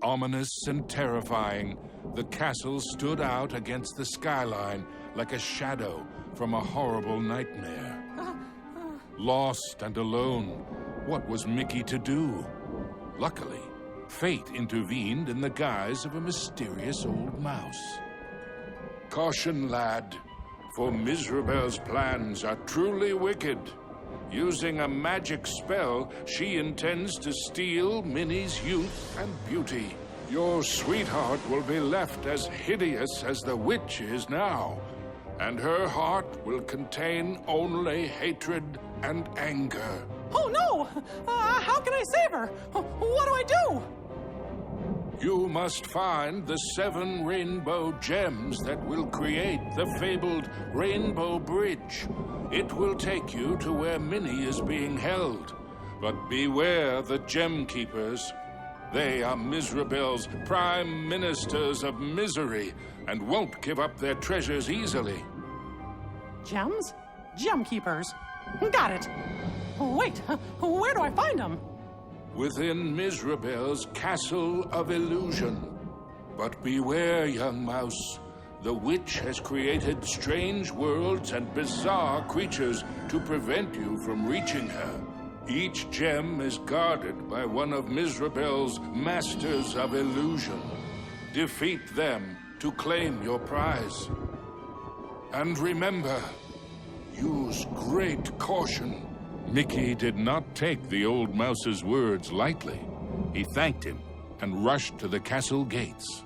Ominous and terrifying, the castle stood out against the skyline like a shadow from a horrible nightmare. Lost and alone, what was Mickey to do? Luckily, fate intervened in the guise of a mysterious old mouse. Caution, lad, for Mizrabel's plans are truly wicked. Using a magic spell, she intends to steal Minnie's youth and beauty. Your sweetheart will be left as hideous as the witch is now, and her heart will contain only hatred and anger. Oh no! How can I save her? What do I do? You must find the 7 rainbow gems that will create the fabled Rainbow Bridge. It will take you to where Minnie is being held. But beware the Gem Keepers. They are Mizrabel's prime ministers of misery and won't give up their treasures easily. Gems? Gem Keepers. Got it. Wait, where do I find them? Within Mizrabel's Castle of Illusion. But beware, young mouse. The witch has created strange worlds and bizarre creatures to prevent you from reaching her. Each gem is guarded by one of Mizrabel's Masters of Illusion. Defeat them to claim your prize. And remember, use great caution. Mickey did not take the old mouse's words lightly. He thanked him and rushed to the castle gates.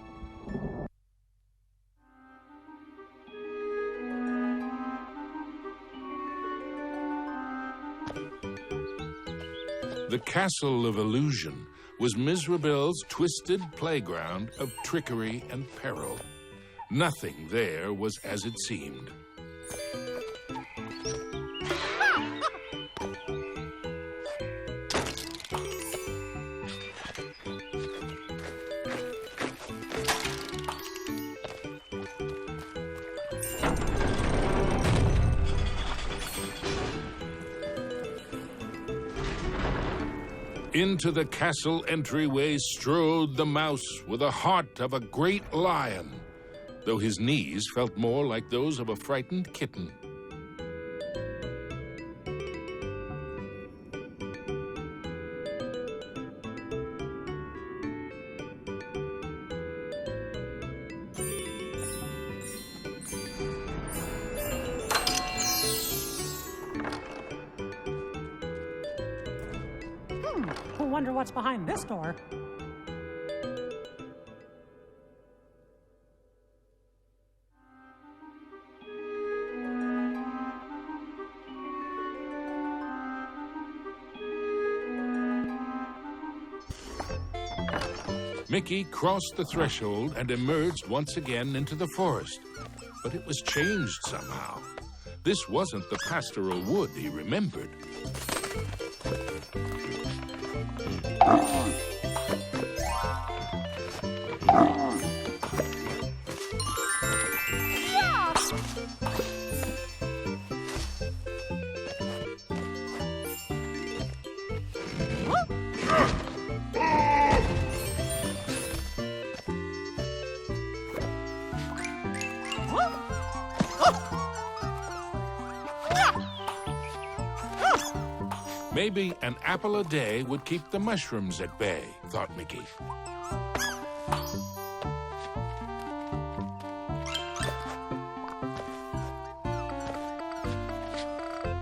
The Castle of Illusion was Mizrabel's twisted playground of trickery and peril. Nothing there was as it seemed. Into the castle entryway strode the mouse with the heart of a great lion, though his knees felt more like those of a frightened kitten. Wonder what's behind this door. Mickey crossed the threshold and emerged once again into the forest. But it was changed somehow. This wasn't the pastoral wood he remembered. Maybe an apple a day would keep the mushrooms at bay, thought Mickey.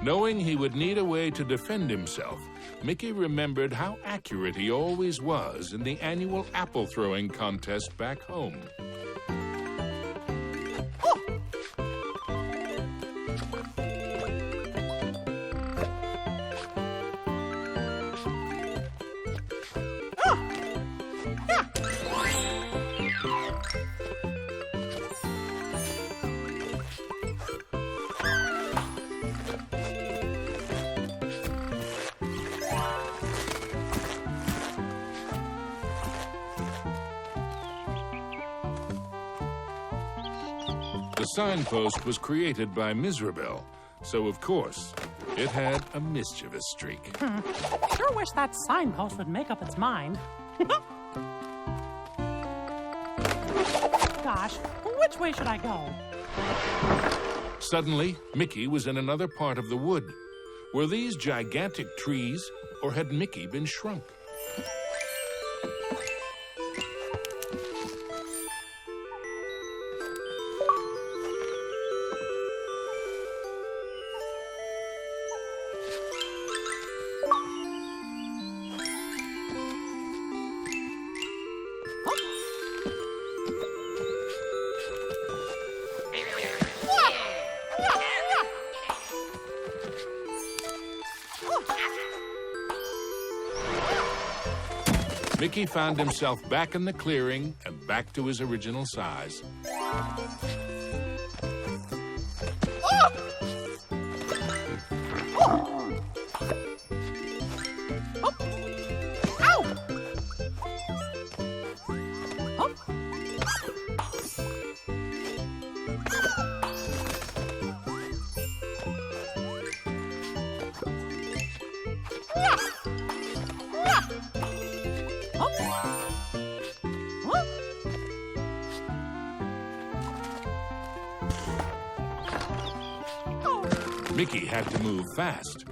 Knowing he would need a way to defend himself, Mickey remembered how accurate he always was in the annual apple throwing contest back home. The signpost was created by Mizrabel, so of course, it had a mischievous streak. Sure wish that signpost would make up its mind. gosh, which way should I go? Suddenly, Mickey was in another part of the wood. Were these gigantic trees, or had Mickey been shrunk? Mickey found himself back in the clearing and back to his original size. Mickey had to move fast.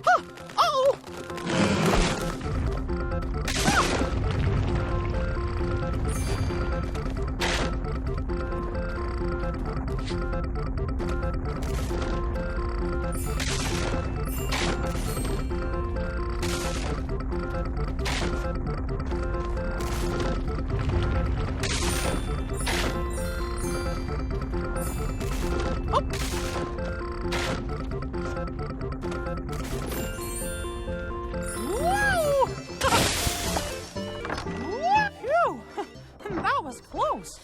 That was close.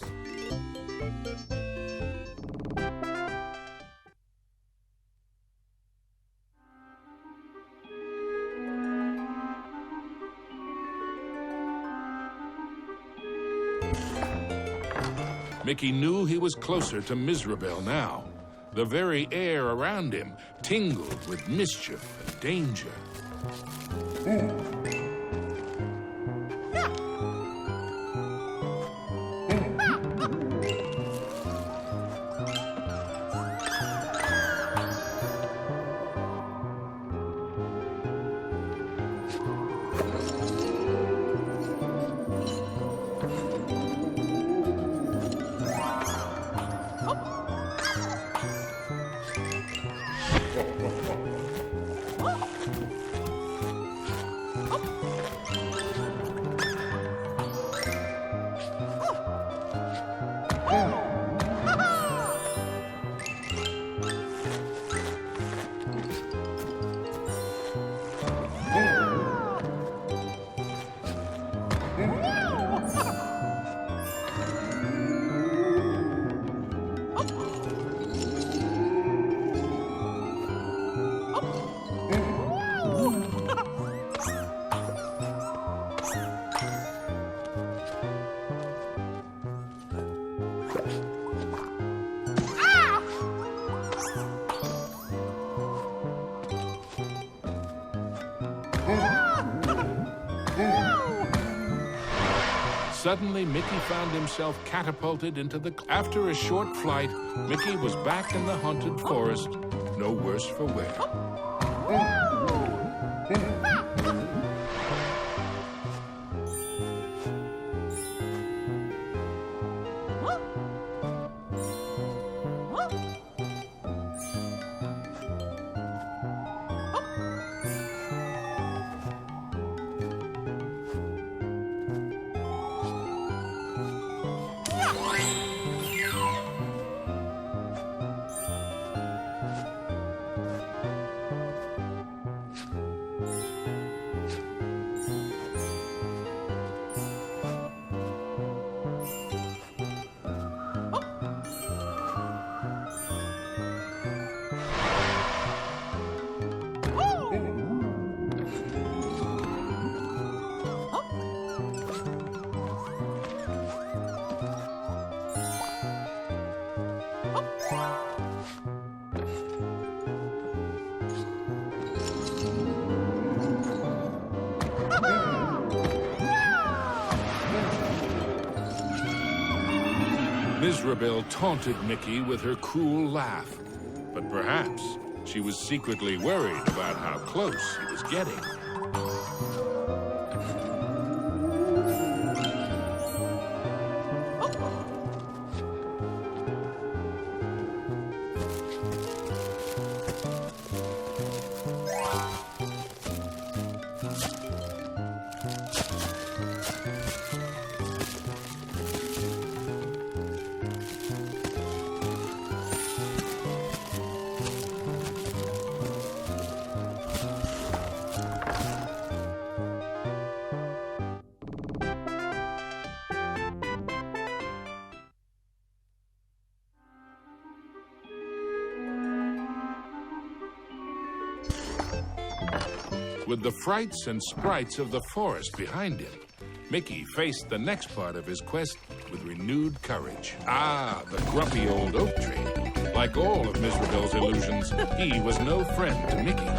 Mickey knew he was closer to Mizrabel now. The very air around him tingled with mischief and danger. Suddenly, Mickey found himself catapulted into the... After a short flight, Mickey was back in the haunted forest, no worse for wear. Mizrabel taunted Mickey with her cruel laugh, but perhaps she was secretly worried about how close he was getting. With the frights and sprites of the forest behind him, Mickey faced the next part of his quest with renewed courage. Ah, the grumpy old oak tree. Like all of Mizrabel's illusions, he was no friend to Mickey.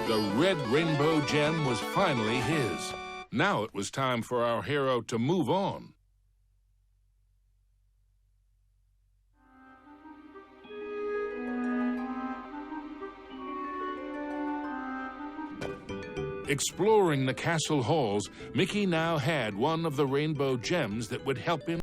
The red rainbow gem was finally his. Now it was time for our hero to move on. Exploring the castle halls, Mickey now had one of the rainbow gems that would help him